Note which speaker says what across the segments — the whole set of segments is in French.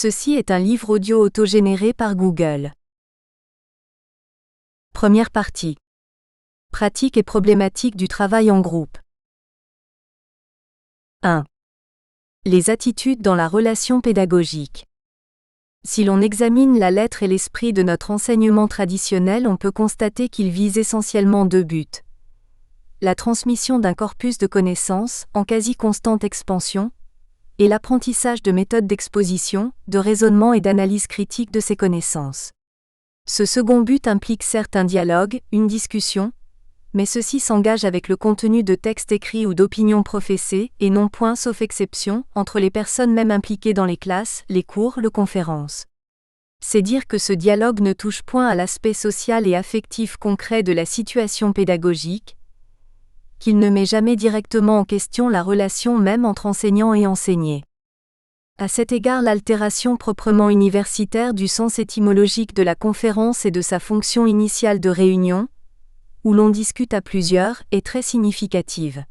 Speaker 1: Ceci est un livre audio autogénéré par Google. Première partie. Pratiques et problématiques du travail en groupe. 1. Les attitudes dans la relation pédagogique. Si l'on examine la lettre et l'esprit de notre enseignement traditionnel, on peut constater qu'il vise essentiellement deux buts. La transmission d'un corpus de connaissances, en quasi constante expansion, et l'apprentissage de méthodes d'exposition, de raisonnement et d'analyse critique de ces connaissances. Ce second but implique certes un dialogue, une discussion, mais ceci s'engage avec le contenu de textes écrits ou d'opinions professées, et non point, sauf exception, entre les personnes même impliquées dans les classes, les cours, les conférences. C'est dire que ce dialogue ne touche point à l'aspect social et affectif concret de la situation pédagogique, qu'il ne met jamais directement en question la relation même entre enseignant et enseigné. À cet égard, l'altération proprement universitaire du sens étymologique de la conférence et de sa fonction initiale de réunion, où l'on discute à plusieurs, est très significative.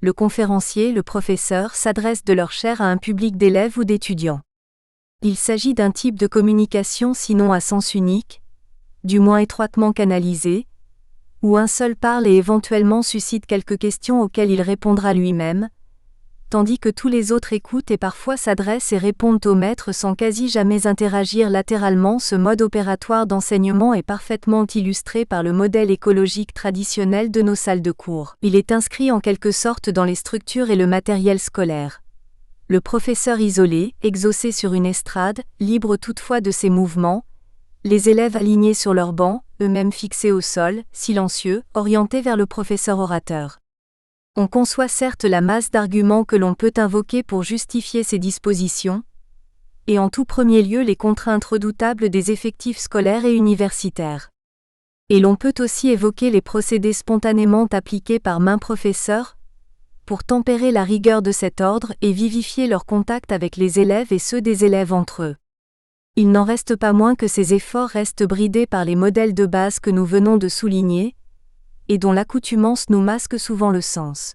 Speaker 1: Le conférencier, le professeur, s'adresse de leur chair à un public d'élèves ou d'étudiants. Il s'agit d'un type de communication sinon à sens unique, du moins étroitement canalisé, où un seul parle et éventuellement suscite quelques questions auxquelles il répondra lui-même, tandis que tous les autres écoutent et parfois s'adressent et répondent au maître sans quasi jamais interagir latéralement. Ce mode opératoire d'enseignement est parfaitement illustré par le modèle écologique traditionnel de nos salles de cours. Il est inscrit en quelque sorte dans les structures et le matériel scolaire. Le professeur isolé, exaucé sur une estrade, libre toutefois de ses mouvements, les élèves alignés sur leurs bancs, eux-mêmes fixés au sol, silencieux, orientés vers le professeur orateur. On conçoit certes la masse d'arguments que l'on peut invoquer pour justifier ces dispositions, et en tout premier lieu les contraintes redoutables des effectifs scolaires et universitaires. Et l'on peut aussi évoquer les procédés spontanément appliqués par maints professeurs, pour tempérer la rigueur de cet ordre et vivifier leur contact avec les élèves et ceux des élèves entre eux. Il n'en reste pas moins que ces efforts restent bridés par les modèles de base que nous venons de souligner, et dont l'accoutumance nous masque souvent le sens.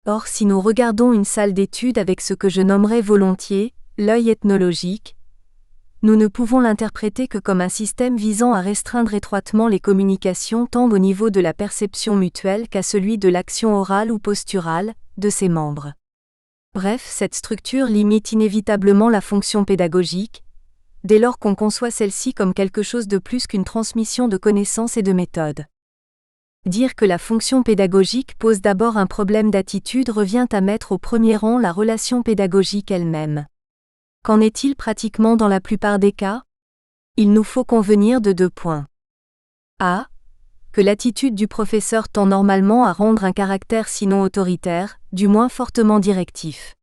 Speaker 1: Or, si nous regardons une salle d'études avec ce que je nommerais volontiers l'œil ethnologique, nous ne pouvons l'interpréter que comme un système visant à restreindre étroitement les communications tant au niveau de la perception mutuelle qu'à celui de l'action orale ou posturale de ses membres. Bref, cette structure limite inévitablement la fonction pédagogique, dès lors qu'on conçoit celle-ci comme quelque chose de plus qu'une transmission de connaissances et de méthodes. Dire que la fonction pédagogique pose d'abord un problème d'attitude revient à mettre au premier rang la relation pédagogique elle-même. Qu'en est-il pratiquement dans la plupart des cas ? Il nous faut convenir de deux points. A. Que l'attitude du professeur tend normalement à rendre un caractère sinon autoritaire, du moins fortement directif.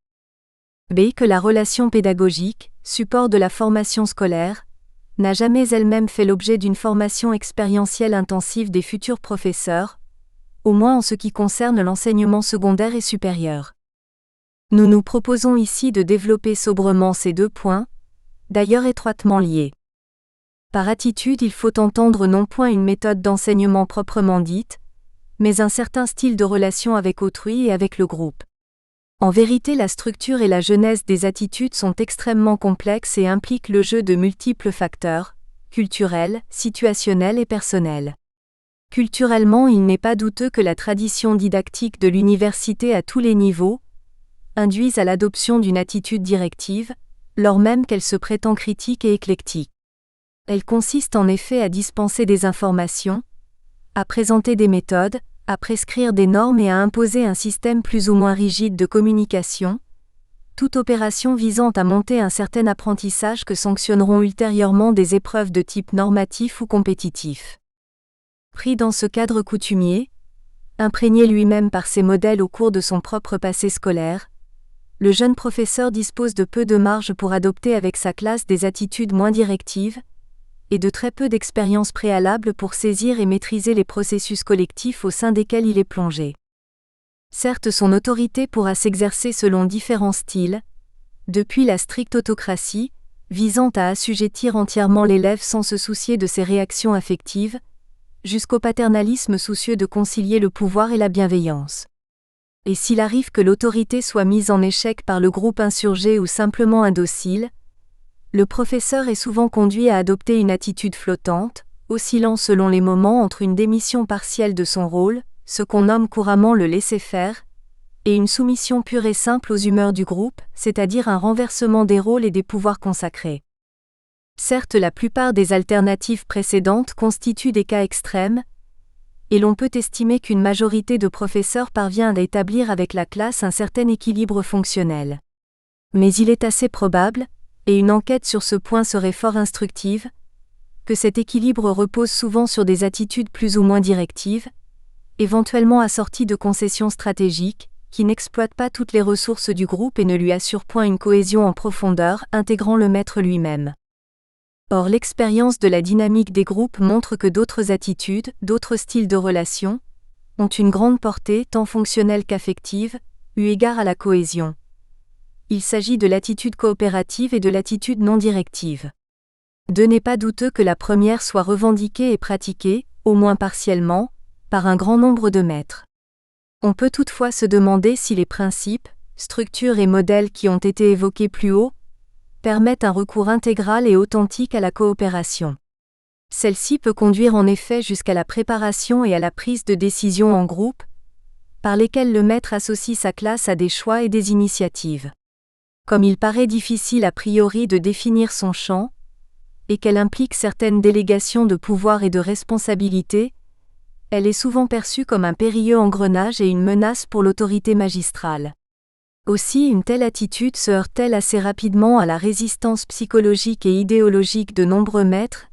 Speaker 1: B. Que la relation pédagogique, support de la formation scolaire, n'a jamais elle-même fait l'objet d'une formation expérientielle intensive des futurs professeurs, au moins en ce qui concerne l'enseignement secondaire et supérieur. Nous nous proposons ici de développer sobrement ces deux points, d'ailleurs étroitement liés. Par attitude, il faut entendre non point une méthode d'enseignement proprement dite, mais un certain style de relation avec autrui et avec le groupe. En vérité, la structure et la genèse des attitudes sont extrêmement complexes et impliquent le jeu de multiples facteurs, culturels, situationnels et personnels. Culturellement, il n'est pas douteux que la tradition didactique de l'université à tous les niveaux induise à l'adoption d'une attitude directive, lors même qu'elle se prétend critique et éclectique. Elle consiste en effet à dispenser des informations, à présenter des méthodes, à prescrire des normes et à imposer un système plus ou moins rigide de communication, toute opération visant à monter un certain apprentissage que sanctionneront ultérieurement des épreuves de type normatif ou compétitif. Pris dans ce cadre coutumier, imprégné lui-même par ces modèles au cours de son propre passé scolaire, le jeune professeur dispose de peu de marge pour adopter avec sa classe des attitudes moins directives, et de très peu d'expérience préalable pour saisir et maîtriser les processus collectifs au sein desquels il est plongé. Certes, son autorité pourra s'exercer selon différents styles, depuis la stricte autocratie, visant à assujettir entièrement l'élève sans se soucier de ses réactions affectives, jusqu'au paternalisme soucieux de concilier le pouvoir et la bienveillance. Et s'il arrive que l'autorité soit mise en échec par le groupe insurgé ou simplement indocile, Le professeur est souvent conduit à adopter une attitude flottante, oscillant selon les moments entre une démission partielle de son rôle, ce qu'on nomme couramment le laisser-faire, et une soumission pure et simple aux humeurs du groupe, c'est-à-dire un renversement des rôles et des pouvoirs consacrés. Certes, la plupart des alternatives précédentes constituent des cas extrêmes, et l'on peut estimer qu'une majorité de professeurs parvient à établir avec la classe un certain équilibre fonctionnel. Mais il est assez probable, et une enquête sur ce point serait fort instructive, que cet équilibre repose souvent sur des attitudes plus ou moins directives, éventuellement assorties de concessions stratégiques, qui n'exploitent pas toutes les ressources du groupe et ne lui assurent point une cohésion en profondeur intégrant le maître lui-même. Or l'expérience de la dynamique des groupes montre que d'autres attitudes, d'autres styles de relations, ont une grande portée tant fonctionnelle qu'affective, eu égard à la cohésion. Il s'agit de l'attitude coopérative et de l'attitude non directive. Il n'est pas douteux que la première soit revendiquée et pratiquée, au moins partiellement, par un grand nombre de maîtres. On peut toutefois se demander si les principes, structures et modèles qui ont été évoqués plus haut permettent un recours intégral et authentique à la coopération. Celle-ci peut conduire en effet jusqu'à la préparation et à la prise de décisions en groupe, par lesquelles le maître associe sa classe à des choix et des initiatives. Comme il paraît difficile a priori de définir son champ, et qu'elle implique certaines délégations de pouvoir et de responsabilité, elle est souvent perçue comme un périlleux engrenage et une menace pour l'autorité magistrale. Aussi une telle attitude se heurte-t-elle assez rapidement à la résistance psychologique et idéologique de nombreux maîtres,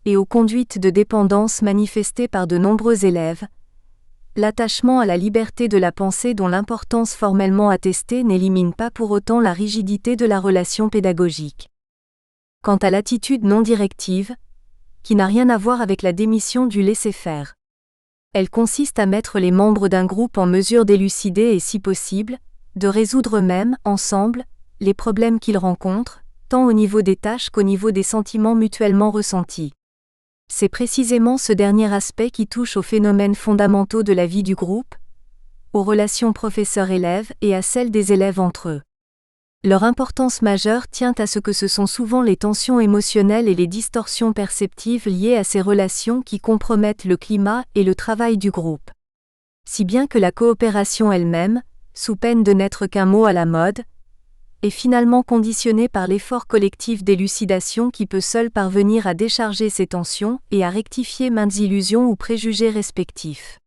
Speaker 1: et aux conduites de dépendance manifestées par de nombreux élèves. L'attachement à la liberté de la pensée dont l'importance formellement attestée n'élimine pas pour autant la rigidité de la relation pédagogique. Quant à l'attitude non directive, qui n'a rien à voir avec la démission du laisser-faire. Elle consiste à mettre les membres d'un groupe en mesure d'élucider et si possible, de résoudre eux-mêmes, ensemble, les problèmes qu'ils rencontrent, tant au niveau des tâches qu'au niveau des sentiments mutuellement ressentis. C'est précisément ce dernier aspect qui touche aux phénomènes fondamentaux de la vie du groupe, aux relations professeur-élève et à celles des élèves entre eux. Leur importance majeure tient à ce que ce sont souvent les tensions émotionnelles et les distorsions perceptives liées à ces relations qui compromettent le climat et le travail du groupe. Si bien que la coopération elle-même, sous peine de n'être qu'un mot à la mode, est finalement conditionnée par l'effort collectif d'élucidation qui peut seul parvenir à décharger ces tensions et à rectifier maintes illusions ou préjugés respectifs.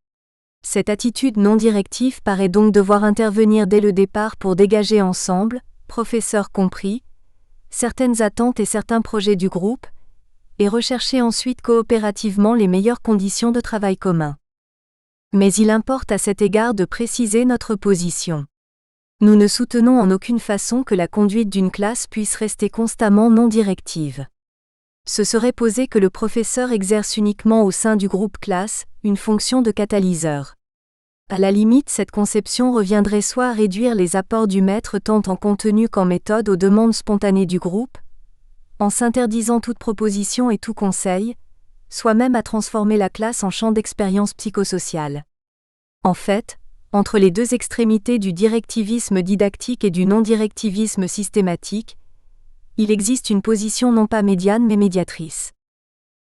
Speaker 1: Cette attitude non directive paraît donc devoir intervenir dès le départ pour dégager ensemble, professeurs compris, certaines attentes et certains projets du groupe, et rechercher ensuite coopérativement les meilleures conditions de travail commun. Mais il importe à cet égard de préciser notre position. Nous ne soutenons en aucune façon que la conduite d'une classe puisse rester constamment non directive. Ce serait poser que le professeur exerce uniquement au sein du groupe classe une fonction de catalyseur. À la limite, cette conception reviendrait soit à réduire les apports du maître tant en contenu qu'en méthode aux demandes spontanées du groupe, en s'interdisant toute proposition et tout conseil, soit même à transformer la classe en champ d'expérience psychosociale. En fait, entre les deux extrémités du directivisme didactique et du non-directivisme systématique, il existe une position non pas médiane mais médiatrice.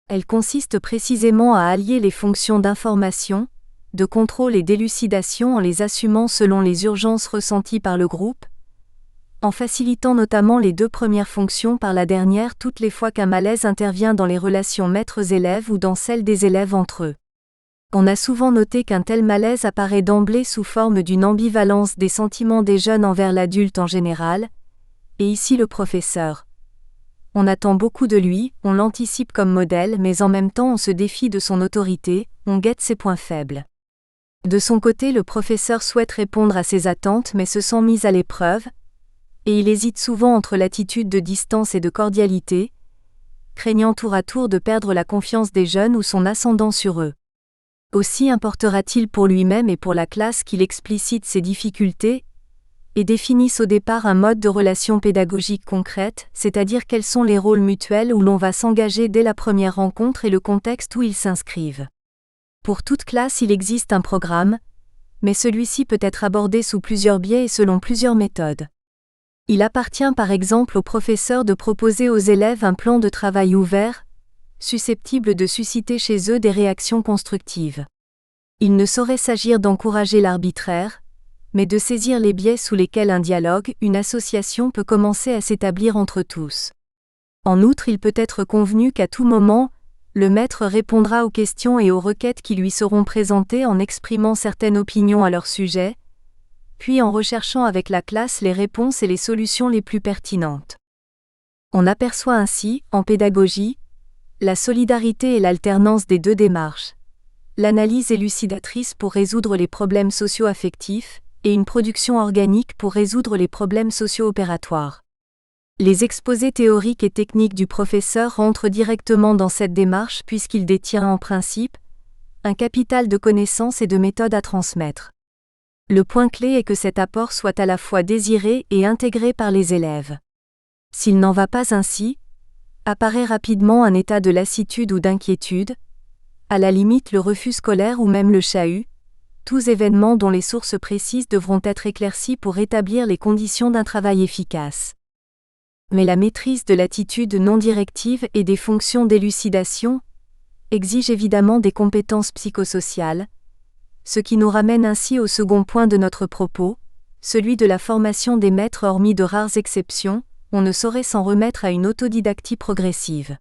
Speaker 1: Elle consiste précisément à allier les fonctions d'information, de contrôle et d'élucidation en les assumant selon les urgences ressenties par le groupe, en facilitant notamment les deux premières fonctions par la dernière toutes les fois qu'un malaise intervient dans les relations maîtres-élèves ou dans celles des élèves entre eux. On a souvent noté qu'un tel malaise apparaît d'emblée sous forme d'une ambivalence des sentiments des jeunes envers l'adulte en général, et ici le professeur. On attend beaucoup de lui, on l'anticipe comme modèle mais en même temps on se défie de son autorité, on guette ses points faibles. De son côté le professeur souhaite répondre à ses attentes mais se sent mis à l'épreuve, et il hésite souvent entre l'attitude de distance et de cordialité, craignant tour à tour de perdre la confiance des jeunes ou son ascendant sur eux. Aussi importera-t-il pour lui-même et pour la classe qu'il explicite ses difficultés et définisse au départ un mode de relation pédagogique concrète, c'est-à-dire quels sont les rôles mutuels où l'on va s'engager dès la première rencontre et le contexte où ils s'inscrivent. Pour toute classe il existe un programme, mais celui-ci peut être abordé sous plusieurs biais et selon plusieurs méthodes. Il appartient par exemple au professeur de proposer aux élèves un plan de travail ouvert, susceptible de susciter chez eux des réactions constructives. Il ne saurait s'agir d'encourager l'arbitraire, mais de saisir les biais sous lesquels un dialogue, une association peut commencer à s'établir entre tous. En outre, il peut être convenu qu'à tout moment, le maître répondra aux questions et aux requêtes qui lui seront présentées en exprimant certaines opinions à leur sujet, puis en recherchant avec la classe les réponses et les solutions les plus pertinentes. On aperçoit ainsi, en pédagogie, la solidarité et l'alternance des deux démarches, l'analyse élucidatrice pour résoudre les problèmes socio-affectifs, et une production organique pour résoudre les problèmes socio-opératoires. Les exposés théoriques et techniques du professeur rentrent directement dans cette démarche puisqu'il détient en principe un capital de connaissances et de méthodes à transmettre. Le point clé est que cet apport soit à la fois désiré et intégré par les élèves. S'il n'en va pas ainsi, apparaît rapidement un état de lassitude ou d'inquiétude, à la limite le refus scolaire ou même le chahut, tous événements dont les sources précises devront être éclaircies pour rétablir les conditions d'un travail efficace. Mais la maîtrise de l'attitude non directive et des fonctions d'élucidation exige évidemment des compétences psychosociales, ce qui nous ramène ainsi au second point de notre propos, celui de la formation des maîtres. Hormis de rares exceptions, on ne saurait s'en remettre à une autodidactie progressive.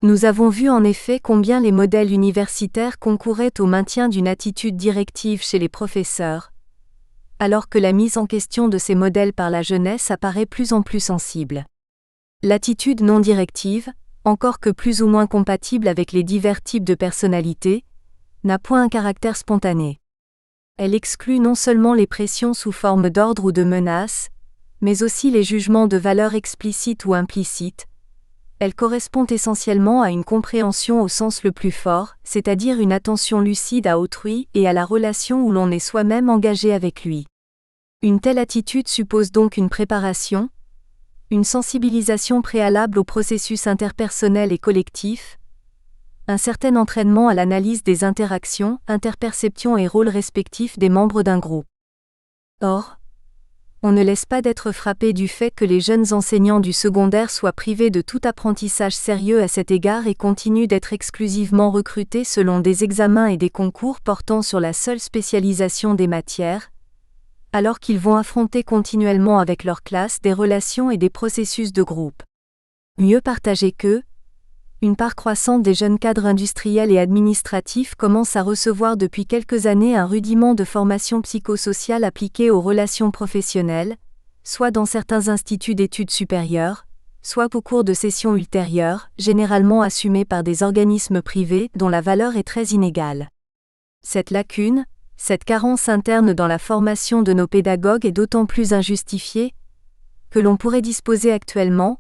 Speaker 1: Nous avons vu en effet combien les modèles universitaires concouraient au maintien d'une attitude directive chez les professeurs, alors que la mise en question de ces modèles par la jeunesse apparaît plus en plus sensible. L'attitude non directive, encore que plus ou moins compatible avec les divers types de personnalités, n'a point un caractère spontané. Elle exclut non seulement les pressions sous forme d'ordre ou de menaces, mais aussi les jugements de valeur explicites ou implicites. Elle correspond essentiellement à une compréhension au sens le plus fort, c'est-à-dire une attention lucide à autrui et à la relation où l'on est soi-même engagé avec lui. Une telle attitude suppose donc une préparation, une sensibilisation préalable au processus interpersonnel et collectif, un certain entraînement à l'analyse des interactions, interperceptions et rôles respectifs des membres d'un groupe. Or, on ne laisse pas d'être frappé du fait que les jeunes enseignants du secondaire soient privés de tout apprentissage sérieux à cet égard et continuent d'être exclusivement recrutés selon des examens et des concours portant sur la seule spécialisation des matières, alors qu'ils vont affronter continuellement avec leur classe des relations et des processus de groupe. Mieux partagés qu'eux, une part croissante des jeunes cadres industriels et administratifs commence à recevoir depuis quelques années un rudiment de formation psychosociale appliquée aux relations professionnelles, soit dans certains instituts d'études supérieures, soit au cours de sessions ultérieures, généralement assumées par des organismes privés dont la valeur est très inégale. Cette lacune, cette carence interne dans la formation de nos pédagogues est d'autant plus injustifiée que l'on pourrait disposer actuellement,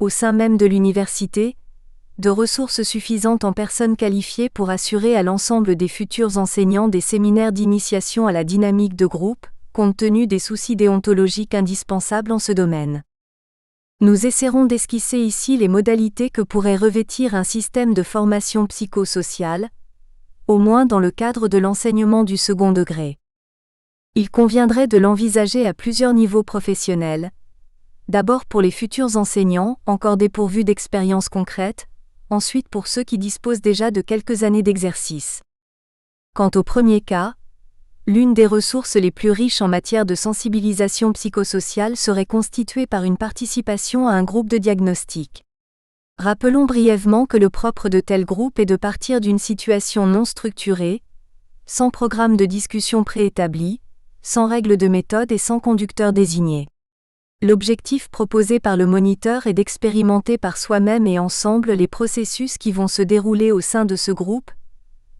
Speaker 1: au sein même de l'université, de ressources suffisantes en personnes qualifiées pour assurer à l'ensemble des futurs enseignants des séminaires d'initiation à la dynamique de groupe, compte tenu des soucis déontologiques indispensables en ce domaine. Nous essaierons d'esquisser ici les modalités que pourrait revêtir un système de formation psychosociale, au moins dans le cadre de l'enseignement du second degré. Il conviendrait de l'envisager à plusieurs niveaux professionnels. D'abord pour les futurs enseignants, encore dépourvus d'expérience concrète, ensuite pour ceux qui disposent déjà de quelques années d'exercice. Quant au premier cas, l'une des ressources les plus riches en matière de sensibilisation psychosociale serait constituée par une participation à un groupe de diagnostic. Rappelons brièvement que le propre de tel groupe est de partir d'une situation non structurée, sans programme de discussion préétabli, sans règle de méthode et sans conducteur désigné. L'objectif proposé par le moniteur est d'expérimenter par soi-même et ensemble les processus qui vont se dérouler au sein de ce groupe,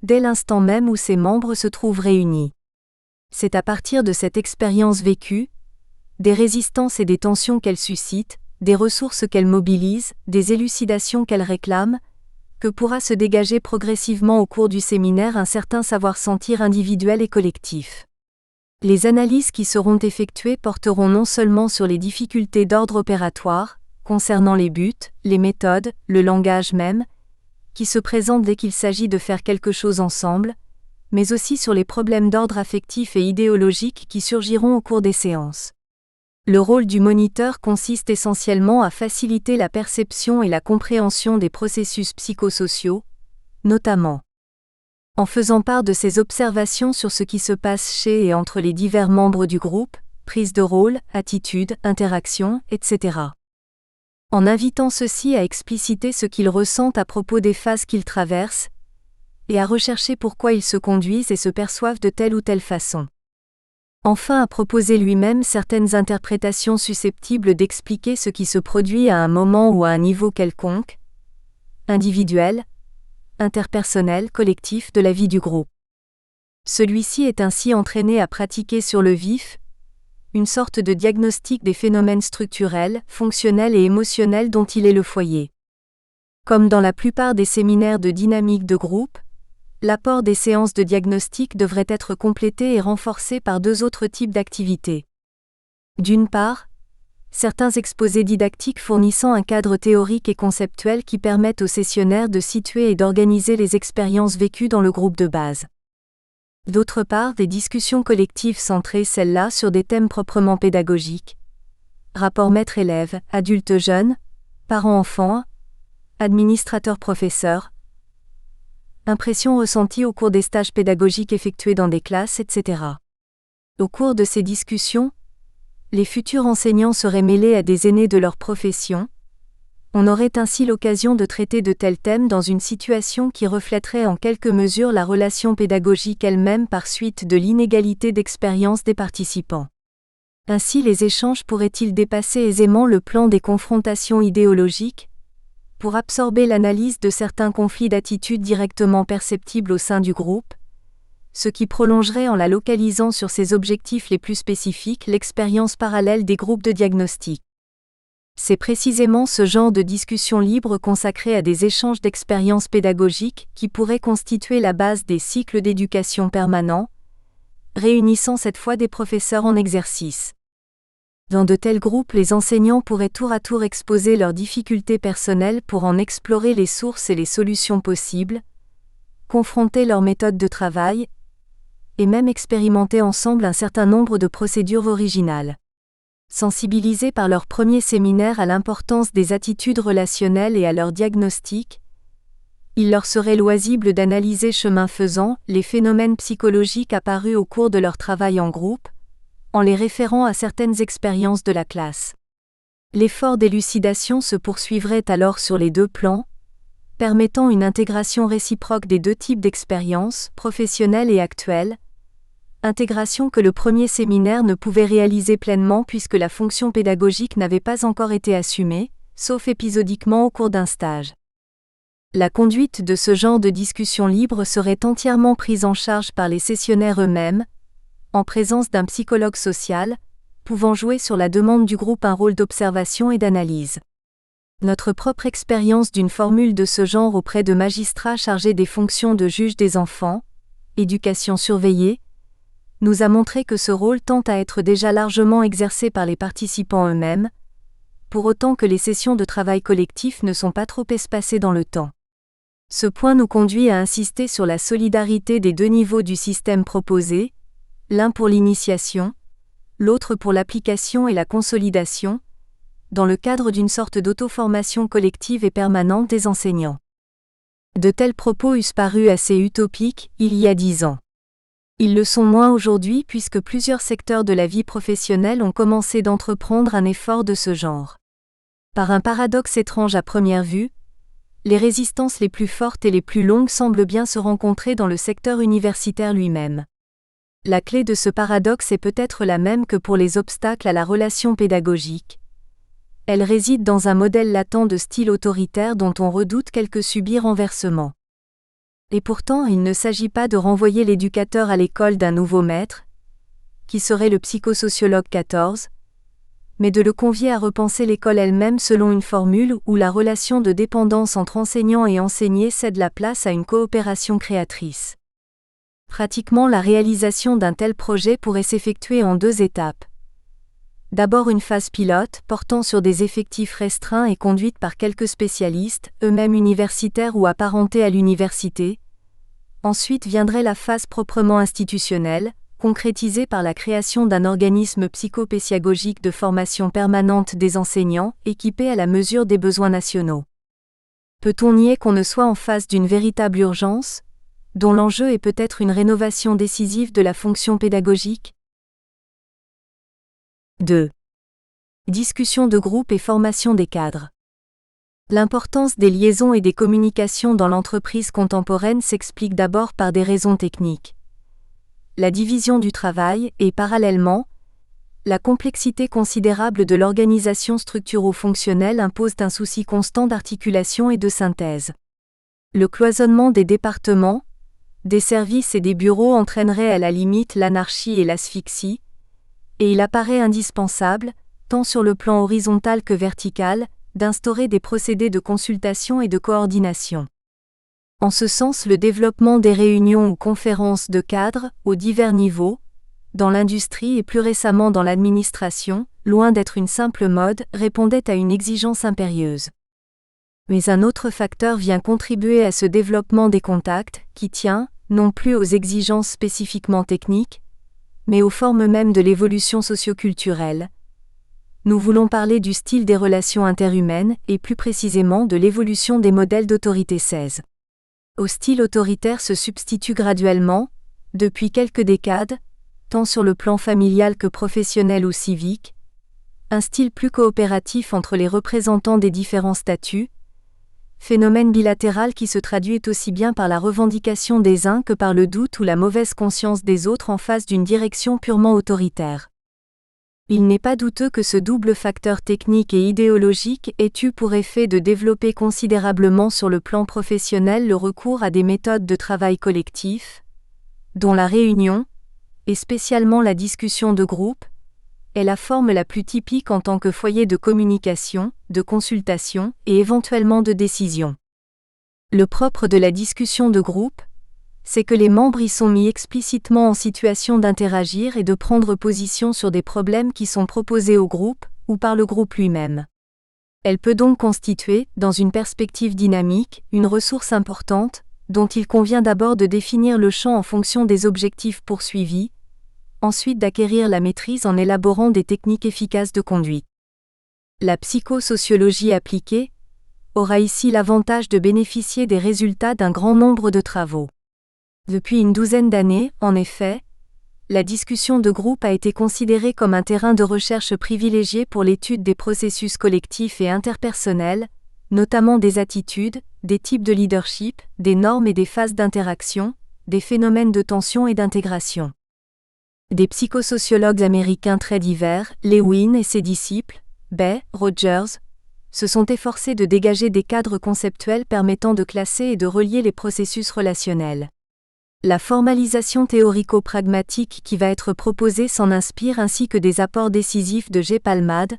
Speaker 1: dès l'instant même où ses membres se trouvent réunis. C'est à partir de cette expérience vécue, des résistances et des tensions qu'elle suscite, des ressources qu'elle mobilise, des élucidations qu'elle réclame, que pourra se dégager progressivement au cours du séminaire un certain savoir-sentir individuel et collectif. Les analyses qui seront effectuées porteront non seulement sur les difficultés d'ordre opératoire, concernant les buts, les méthodes, le langage même, qui se présentent dès qu'il s'agit de faire quelque chose ensemble, mais aussi sur les problèmes d'ordre affectif et idéologique qui surgiront au cours des séances. Le rôle du moniteur consiste essentiellement à faciliter la perception et la compréhension des processus psychosociaux, notamment en faisant part de ses observations sur ce qui se passe chez et entre les divers membres du groupe, prise de rôle, attitude, interaction, etc. En invitant ceux-ci à expliciter ce qu'ils ressentent à propos des phases qu'ils traversent, et à rechercher pourquoi ils se conduisent et se perçoivent de telle ou telle façon. Enfin à proposer lui-même certaines interprétations susceptibles d'expliquer ce qui se produit à un moment ou à un niveau quelconque, individuel, interpersonnel, collectif de la vie du groupe. Celui-ci est ainsi entraîné à pratiquer sur le vif une sorte de diagnostic des phénomènes structurels, fonctionnels et émotionnels dont il est le foyer. Comme dans la plupart des séminaires de dynamique de groupe, l'apport des séances de diagnostic devrait être complété et renforcé par deux autres types d'activités. D'une part, certains exposés didactiques fournissant un cadre théorique et conceptuel qui permettent aux sessionnaires de situer et d'organiser les expériences vécues dans le groupe de base. D'autre part, des discussions collectives centrées celles-là sur des thèmes proprement pédagogiques. Rapport maître-élève, adulte-jeune, parents-enfants, administrateur-professeur, impressions ressenties au cours des stages pédagogiques effectués dans des classes, etc. Au cours de ces discussions, les futurs enseignants seraient mêlés à des aînés de leur profession. On aurait ainsi l'occasion de traiter de tels thèmes dans une situation qui reflèterait en quelque mesure la relation pédagogique elle-même par suite de l'inégalité d'expérience des participants. Ainsi les échanges pourraient-ils dépasser aisément le plan des confrontations idéologiques, pour absorber l'analyse de certains conflits d'attitudes directement perceptibles au sein du groupe, ce qui prolongerait en la localisant sur ses objectifs les plus spécifiques l'expérience parallèle des groupes de diagnostic. C'est précisément ce genre de discussion libre consacrée à des échanges d'expériences pédagogiques qui pourrait constituer la base des cycles d'éducation permanents, réunissant cette fois des professeurs en exercice. Dans de tels groupes, les enseignants pourraient tour à tour exposer leurs difficultés personnelles pour en explorer les sources et les solutions possibles, confronter leurs méthodes de travail, et même expérimenter ensemble un certain nombre de procédures originales. Sensibilisés par leur premier séminaire à l'importance des attitudes relationnelles et à leur diagnostic, il leur serait loisible d'analyser chemin faisant les phénomènes psychologiques apparus au cours de leur travail en groupe, en les référant à certaines expériences de la classe. L'effort d'élucidation se poursuivrait alors sur les deux plans, permettant une intégration réciproque des deux types d'expériences, professionnelles et actuelles, intégration que le premier séminaire ne pouvait réaliser pleinement puisque la fonction pédagogique n'avait pas encore été assumée, sauf épisodiquement au cours d'un stage. La conduite de ce genre de discussion libre serait entièrement prise en charge par les sessionnaires eux-mêmes, en présence d'un psychologue social, pouvant jouer sur la demande du groupe un rôle d'observation et d'analyse. Notre propre expérience d'une formule de ce genre auprès de magistrats chargés des fonctions de juge des enfants, éducation surveillée, nous a montré que ce rôle tend à être déjà largement exercé par les participants eux-mêmes, pour autant que les sessions de travail collectif ne sont pas trop espacées dans le temps. Ce point nous conduit à insister sur la solidarité des deux niveaux du système proposé, l'un pour l'initiation, l'autre pour l'application et la consolidation, dans le cadre d'une sorte d'auto-formation collective et permanente des enseignants. De tels propos eussent paru assez utopiques il y a 10 ans. Ils le sont moins aujourd'hui puisque plusieurs secteurs de la vie professionnelle ont commencé d'entreprendre un effort de ce genre. Par un paradoxe étrange à première vue, les résistances les plus fortes et les plus longues semblent bien se rencontrer dans le secteur universitaire lui-même. La clé de ce paradoxe est peut-être la même que pour les obstacles à la relation pédagogique. Elle réside dans un modèle latent de style autoritaire dont on redoute quelque subit renversement. Et pourtant, il ne s'agit pas de renvoyer l'éducateur à l'école d'un nouveau maître, qui serait le psychosociologue 14, mais de le convier à repenser l'école elle-même selon une formule où la relation de dépendance entre enseignant et enseigné cède la place à une coopération créatrice. Pratiquement, la réalisation d'un tel projet pourrait s'effectuer en 2 étapes. D'abord une phase pilote, portant sur des effectifs restreints et conduite par quelques spécialistes, eux-mêmes universitaires ou apparentés à l'université. Ensuite viendrait la phase proprement institutionnelle, concrétisée par la création d'un organisme psychopédagogique de formation permanente des enseignants, équipé à la mesure des besoins nationaux. Peut-on nier qu'on ne soit en face d'une véritable urgence, dont l'enjeu est peut-être une rénovation décisive de la fonction pédagogique ? 2. Discussion de groupe et formation des cadres. L'importance des liaisons et des communications dans l'entreprise contemporaine s'explique d'abord par des raisons techniques. La division du travail et, parallèlement, la complexité considérable de l'organisation structuro-fonctionnelle imposent un souci constant d'articulation et de synthèse. Le cloisonnement des départements, des services et des bureaux entraînerait à la limite l'anarchie et l'asphyxie, et il apparaît indispensable, tant sur le plan horizontal que vertical, d'instaurer des procédés de consultation et de coordination. En ce sens, le développement des réunions ou conférences de cadres, aux divers niveaux, dans l'industrie et plus récemment dans l'administration, loin d'être une simple mode, répondait à une exigence impérieuse. Mais un autre facteur vient contribuer à ce développement des contacts, qui tient, non plus aux exigences spécifiquement techniques, mais aux formes mêmes de l'évolution socio-culturelle. Nous voulons parler du style des relations interhumaines, et plus précisément de l'évolution des modèles d'autorité 16. Au style autoritaire se substitue graduellement, depuis quelques décades, tant sur le plan familial que professionnel ou civique, un style plus coopératif entre les représentants des différents statuts, phénomène bilatéral qui se traduit aussi bien par la revendication des uns que par le doute ou la mauvaise conscience des autres en face d'une direction purement autoritaire. Il n'est pas douteux que ce double facteur technique et idéologique ait eu pour effet de développer considérablement sur le plan professionnel le recours à des méthodes de travail collectif, dont la réunion, et spécialement la discussion de groupe, est la forme la plus typique en tant que foyer de communication, de consultation et éventuellement de décision. Le propre de la discussion de groupe, c'est que les membres y sont mis explicitement en situation d'interagir et de prendre position sur des problèmes qui sont proposés au groupe, ou par le groupe lui-même. Elle peut donc constituer, dans une perspective dynamique, une ressource importante, dont il convient d'abord de définir le champ en fonction des objectifs poursuivis, ensuite d'acquérir la maîtrise en élaborant des techniques efficaces de conduite. La psychosociologie appliquée aura ici l'avantage de bénéficier des résultats d'un grand nombre de travaux. Depuis une douzaine d'années, en effet, la discussion de groupe a été considérée comme un terrain de recherche privilégié pour l'étude des processus collectifs et interpersonnels, notamment des attitudes, des types de leadership, des normes et des phases d'interaction, des phénomènes de tension et d'intégration. Des psychosociologues américains très divers, Lewin et ses disciples, Bay, Rogers, se sont efforcés de dégager des cadres conceptuels permettant de classer et de relier les processus relationnels. La formalisation théorico-pragmatique qui va être proposée s'en inspire ainsi que des apports décisifs de G. Palmade,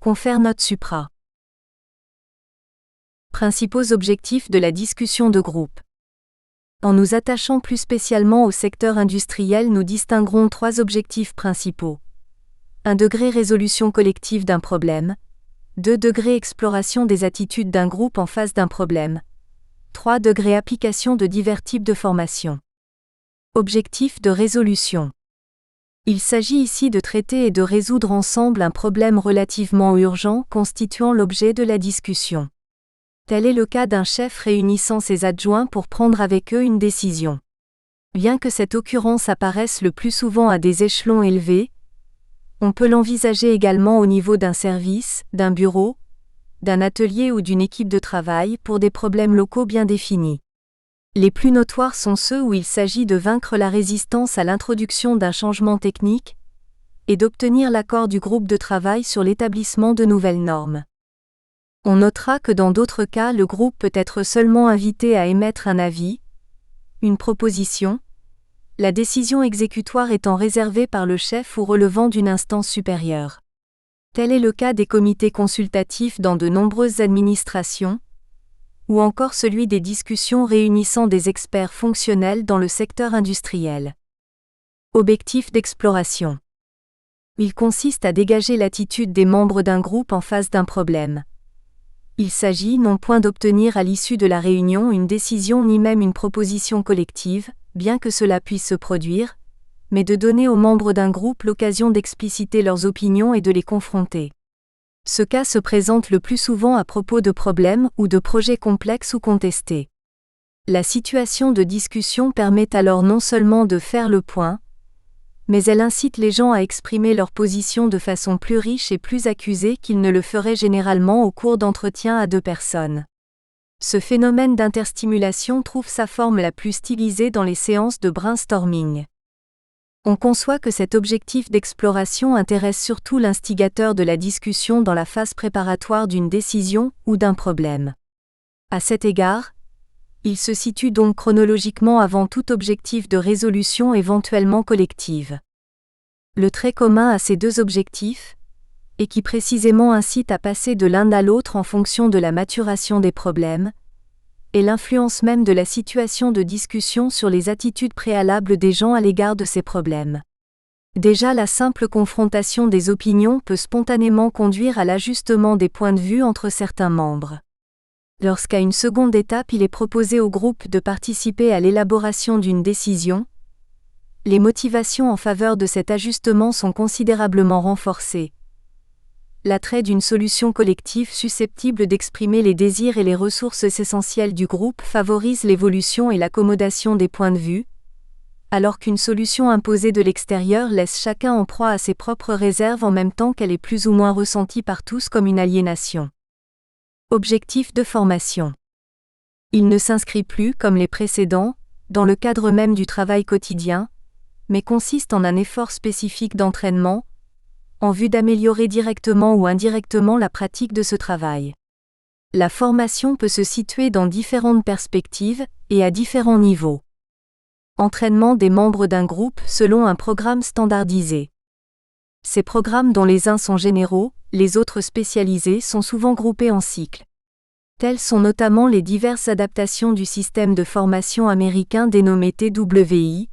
Speaker 1: confère note supra. Principaux objectifs de la discussion de groupe. En nous attachant plus spécialement au secteur industriel, nous distinguerons 3 objectifs principaux. 1 degré résolution collective d'un problème. 2 degrés exploration des attitudes d'un groupe en face d'un problème. 3 degrés application de divers types de formation. Objectif de résolution. Il s'agit ici de traiter et de résoudre ensemble un problème relativement urgent constituant l'objet de la discussion. Tel est le cas d'un chef réunissant ses adjoints pour prendre avec eux une décision. Bien que cette occurrence apparaisse le plus souvent à des échelons élevés, on peut l'envisager également au niveau d'un service, d'un bureau, d'un atelier ou d'une équipe de travail pour des problèmes locaux bien définis. Les plus notoires sont ceux où il s'agit de vaincre la résistance à l'introduction d'un changement technique et d'obtenir l'accord du groupe de travail sur l'établissement de nouvelles normes. On notera que dans d'autres cas, le groupe peut être seulement invité à émettre un avis, une proposition, la décision exécutoire étant réservée par le chef ou relevant d'une instance supérieure. Tel est le cas des comités consultatifs dans de nombreuses administrations, ou encore celui des discussions réunissant des experts fonctionnels dans le secteur industriel. Objectif d'exploration. Il consiste à dégager l'attitude des membres d'un groupe en face d'un problème. Il s'agit non point d'obtenir à l'issue de la réunion une décision ni même une proposition collective, bien que cela puisse se produire, mais de donner aux membres d'un groupe l'occasion d'expliciter leurs opinions et de les confronter. Ce cas se présente le plus souvent à propos de problèmes ou de projets complexes ou contestés. La situation de discussion permet alors non seulement de faire le point, mais elle incite les gens à exprimer leur position de façon plus riche et plus accusée qu'ils ne le feraient généralement au cours d'entretiens à deux personnes. Ce phénomène d'interstimulation trouve sa forme la plus stylisée dans les séances de brainstorming. On conçoit que cet objectif d'exploration intéresse surtout l'instigateur de la discussion dans la phase préparatoire d'une décision ou d'un problème. À cet égard, il se situe donc chronologiquement avant tout objectif de résolution éventuellement collective. Le trait commun à ces deux objectifs, et qui précisément incite à passer de l'un à l'autre en fonction de la maturation des problèmes, est l'influence même de la situation de discussion sur les attitudes préalables des gens à l'égard de ces problèmes. Déjà la simple confrontation des opinions peut spontanément conduire à l'ajustement des points de vue entre certains membres. Lorsqu'à une seconde étape il est proposé au groupe de participer à l'élaboration d'une décision, les motivations en faveur de cet ajustement sont considérablement renforcées. L'attrait d'une solution collective susceptible d'exprimer les désirs et les ressources essentielles du groupe favorise l'évolution et l'accommodation des points de vue, alors qu'une solution imposée de l'extérieur laisse chacun en proie à ses propres réserves en même temps qu'elle est plus ou moins ressentie par tous comme une aliénation. Objectif de formation. Il ne s'inscrit plus, comme les précédents, dans le cadre même du travail quotidien, mais consiste en un effort spécifique d'entraînement, en vue d'améliorer directement ou indirectement la pratique de ce travail. La formation peut se situer dans différentes perspectives et à différents niveaux. Entraînement des membres d'un groupe selon un programme standardisé. Ces programmes dont les uns sont généraux, les autres spécialisés sont souvent groupés en cycles. Telles sont notamment les diverses adaptations du système de formation américain dénommé TWI,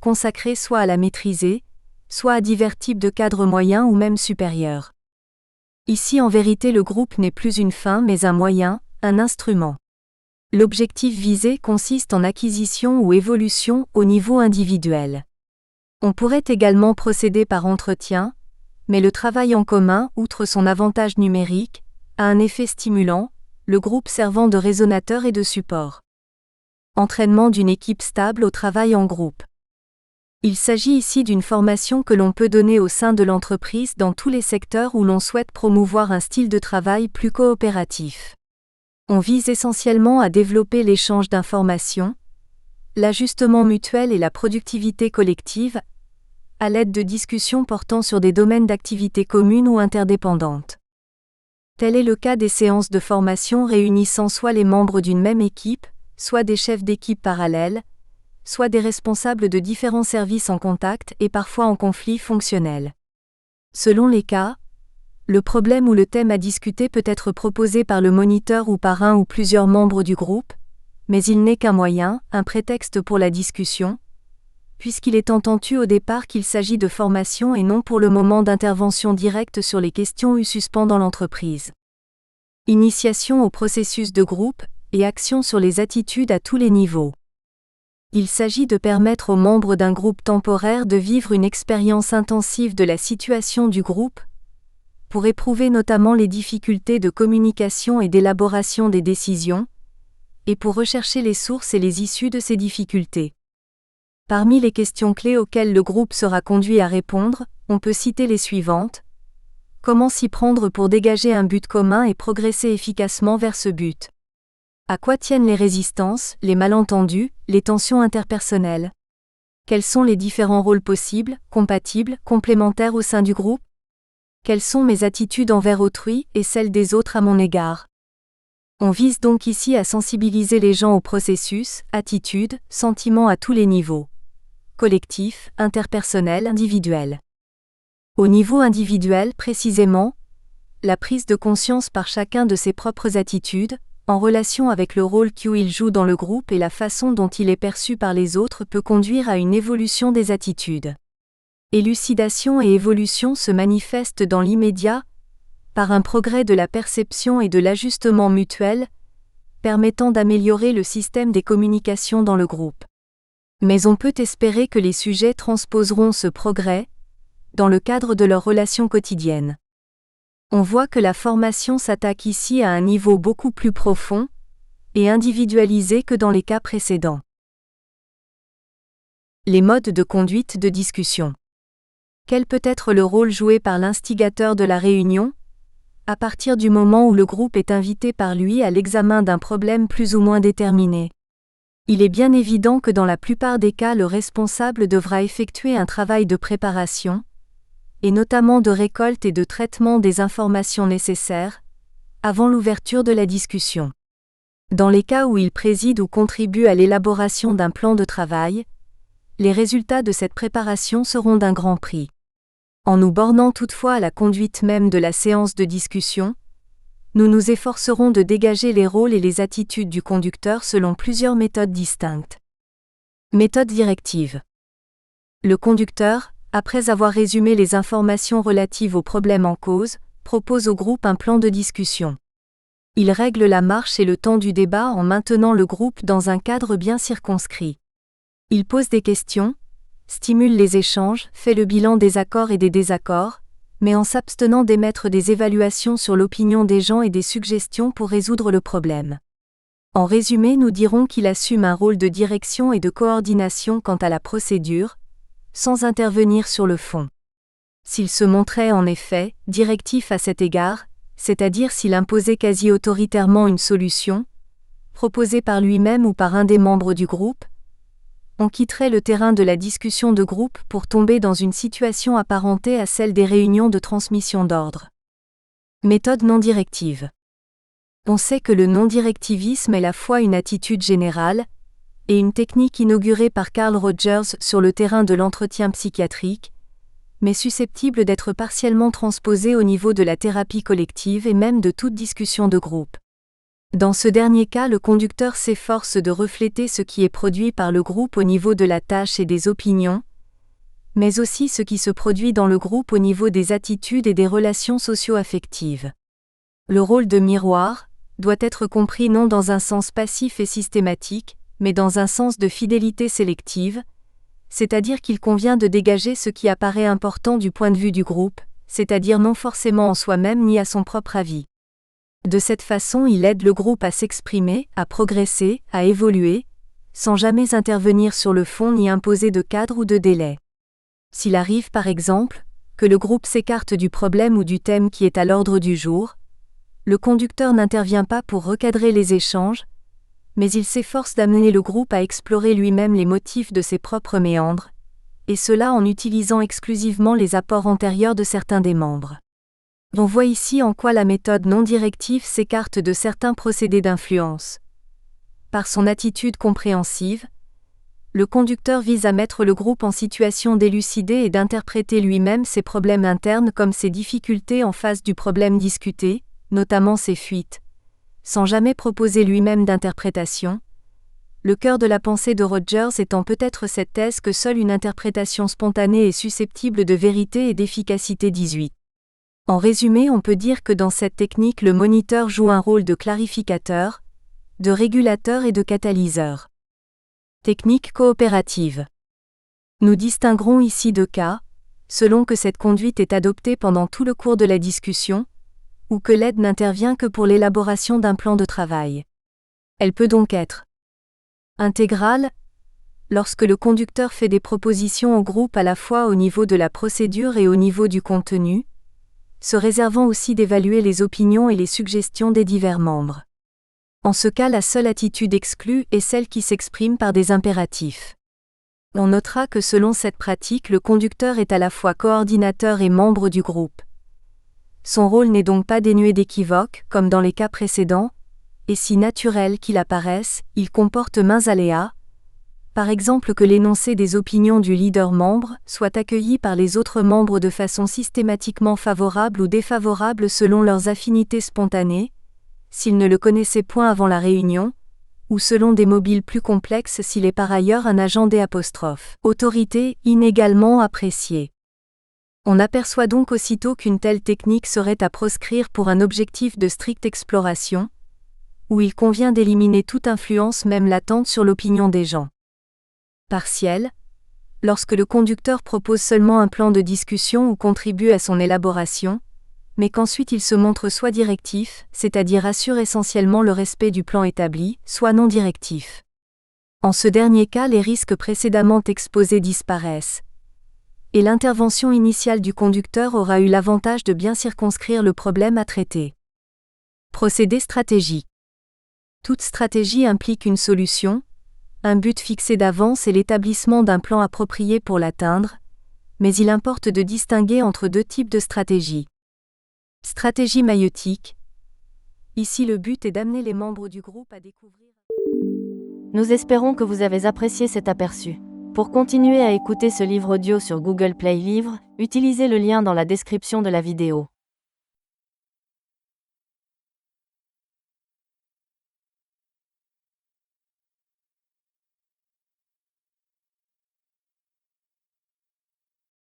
Speaker 1: consacrées soit à la maîtriser, soit à divers types de cadres moyens ou même supérieurs. Ici en vérité le groupe n'est plus une fin mais un moyen, un instrument. L'objectif visé consiste en acquisition ou évolution au niveau individuel. On pourrait également procéder par entretien, mais le travail en commun, outre son avantage numérique, a un effet stimulant, le groupe servant de résonateur et de support. Entraînement d'une équipe stable au travail en groupe. Il s'agit ici d'une formation que l'on peut donner au sein de l'entreprise dans tous les secteurs où l'on souhaite promouvoir un style de travail plus coopératif. On vise essentiellement à développer l'échange d'informations, l'ajustement mutuel et la productivité collective, à l'aide de discussions portant sur des domaines d'activité communes ou interdépendantes. Tel est le cas des séances de formation réunissant soit les membres d'une même équipe, soit des chefs d'équipe parallèles, soit des responsables de différents services en contact et parfois en conflit fonctionnel. Selon les cas, le problème ou le thème à discuter peut être proposé par le moniteur ou par un ou plusieurs membres du groupe, mais il n'est qu'un moyen, un prétexte pour la discussion, puisqu'il est entendu au départ qu'il s'agit de formation et non pour le moment d'intervention directe sur les questions ou suspens dans l'entreprise. Initiation au processus de groupe et action sur les attitudes à tous les niveaux. Il s'agit de permettre aux membres d'un groupe temporaire de vivre une expérience intensive de la situation du groupe, pour éprouver notamment les difficultés de communication et d'élaboration des décisions, et pour rechercher les sources et les issues de ces difficultés. Parmi les questions clés auxquelles le groupe sera conduit à répondre, on peut citer les suivantes. Comment s'y prendre pour dégager un but commun et progresser efficacement vers ce but? À quoi tiennent les résistances, les malentendus, les tensions interpersonnelles? Quels sont les différents rôles possibles, compatibles, complémentaires au sein du groupe? Quelles sont mes attitudes envers autrui et celles des autres à mon égard? On vise donc ici à sensibiliser les gens au processus, attitudes, sentiments à tous les niveaux. Collectif, interpersonnel, individuel. Au niveau individuel précisément, la prise de conscience par chacun de ses propres attitudes, en relation avec le rôle qu'il joue dans le groupe et la façon dont il est perçu par les autres peut conduire à une évolution des attitudes. Élucidation et évolution se manifestent dans l'immédiat, par un progrès de la perception et de l'ajustement mutuel, permettant d'améliorer le système des communications dans le groupe. Mais on peut espérer que les sujets transposeront ce progrès dans le cadre de leurs relations quotidiennes. On voit que la formation s'attaque ici à un niveau beaucoup plus profond et individualisé que dans les cas précédents. Les modes de conduite de discussion. Quel peut être le rôle joué par l'instigateur de la réunion, à partir du moment où le groupe est invité par lui à l'examen d'un problème plus ou moins déterminé? Il est bien évident que dans la plupart des cas le responsable devra effectuer un travail de préparation, et notamment de récolte et de traitement des informations nécessaires, avant l'ouverture de la discussion. Dans les cas où il préside ou contribue à l'élaboration d'un plan de travail, les résultats de cette préparation seront d'un grand prix. En nous bornant toutefois à la conduite même de la séance de discussion, nous nous efforcerons de dégager les rôles et les attitudes du conducteur selon plusieurs méthodes distinctes. Méthode directive. Le conducteur, après avoir résumé les informations relatives au problème en cause, propose au groupe un plan de discussion. Il règle la marche et le temps du débat en maintenant le groupe dans un cadre bien circonscrit. Il pose des questions, stimule les échanges, fait le bilan des accords et des désaccords, mais en s'abstenant d'émettre des évaluations sur l'opinion des gens et des suggestions pour résoudre le problème. En résumé, nous dirons qu'il assume un rôle de direction et de coordination quant à la procédure, sans intervenir sur le fond. S'il se montrait en effet directif à cet égard, c'est-à-dire s'il imposait quasi autoritairement une solution, proposée par lui-même ou par un des membres du groupe, on quitterait le terrain de la discussion de groupe pour tomber dans une situation apparentée à celle des réunions de transmission d'ordre. Méthode non directive. On sait que le non-directivisme est à la fois une attitude générale et une technique inaugurée par Carl Rogers sur le terrain de l'entretien psychiatrique, mais susceptible d'être partiellement transposée au niveau de la thérapie collective et même de toute discussion de groupe. Dans ce dernier cas, le conducteur s'efforce de refléter ce qui est produit par le groupe au niveau de la tâche et des opinions, mais aussi ce qui se produit dans le groupe au niveau des attitudes et des relations socio-affectives. Le rôle de miroir doit être compris non dans un sens passif et systématique, mais dans un sens de fidélité sélective, c'est-à-dire qu'il convient de dégager ce qui apparaît important du point de vue du groupe, c'est-à-dire non forcément en soi-même ni à son propre avis. De cette façon, il aide le groupe à s'exprimer, à progresser, à évoluer, sans jamais intervenir sur le fond ni imposer de cadre ou de délai. S'il arrive par exemple, que le groupe s'écarte du problème ou du thème qui est à l'ordre du jour, le conducteur n'intervient pas pour recadrer les échanges, mais il s'efforce d'amener le groupe à explorer lui-même les motifs de ses propres méandres, et cela en utilisant exclusivement les apports antérieurs de certains des membres. On voit ici en quoi la méthode non directive s'écarte de certains procédés d'influence. Par son attitude compréhensive, le conducteur vise à mettre le groupe en situation d'élucider et d'interpréter lui-même ses problèmes internes comme ses difficultés en face du problème discuté, notamment ses fuites, sans jamais proposer lui-même d'interprétation. Le cœur de la pensée de Rogers étant peut-être cette thèse que seule une interprétation spontanée est susceptible de vérité et d'efficacité. 18. En résumé, on peut dire que dans cette technique le moniteur joue un rôle de clarificateur, de régulateur et de catalyseur. Technique coopérative. Nous distinguerons ici deux cas, selon que cette conduite est adoptée pendant tout le cours de la discussion, ou que l'aide n'intervient que pour l'élaboration d'un plan de travail. Elle peut donc être intégrale, lorsque le conducteur fait des propositions au groupe à la fois au niveau de la procédure et au niveau du contenu, se réservant aussi d'évaluer les opinions et les suggestions des divers membres. En ce cas, la seule attitude exclue est celle qui s'exprime par des impératifs. On notera que selon cette pratique, le conducteur est à la fois coordinateur et membre du groupe. Son rôle n'est donc pas dénué d'équivoque, comme dans les cas précédents, et si naturel qu'il apparaisse, il comporte maints aléas, par exemple que l'énoncé des opinions du leader membre soit accueilli par les autres membres de façon systématiquement favorable ou défavorable selon leurs affinités spontanées, s'ils ne le connaissaient point avant la réunion, ou selon des mobiles plus complexes s'il est par ailleurs un agent des autorité inégalement appréciée. On aperçoit donc aussitôt qu'une telle technique serait à proscrire pour un objectif de stricte exploration, où il convient d'éliminer toute influence même latente sur l'opinion des gens. Partiel, lorsque le conducteur propose seulement un plan de discussion ou contribue à son élaboration, mais qu'ensuite il se montre soit directif, c'est-à-dire assure essentiellement le respect du plan établi, soit non directif. En ce dernier cas, les risques précédemment exposés disparaissent. Et l'intervention initiale du conducteur aura eu l'avantage de bien circonscrire le problème à traiter. Procédé stratégique. Toute stratégie implique une solution, un but fixé d'avance et l'établissement d'un plan approprié pour l'atteindre, mais il importe de distinguer entre deux types de stratégies. Stratégie maïeutique. Ici le but est d'amener les membres du groupe à découvrir.
Speaker 2: Nous espérons que vous avez apprécié cet aperçu. Pour continuer à écouter ce livre audio sur Google Play Livres, utilisez le lien dans la description de la vidéo.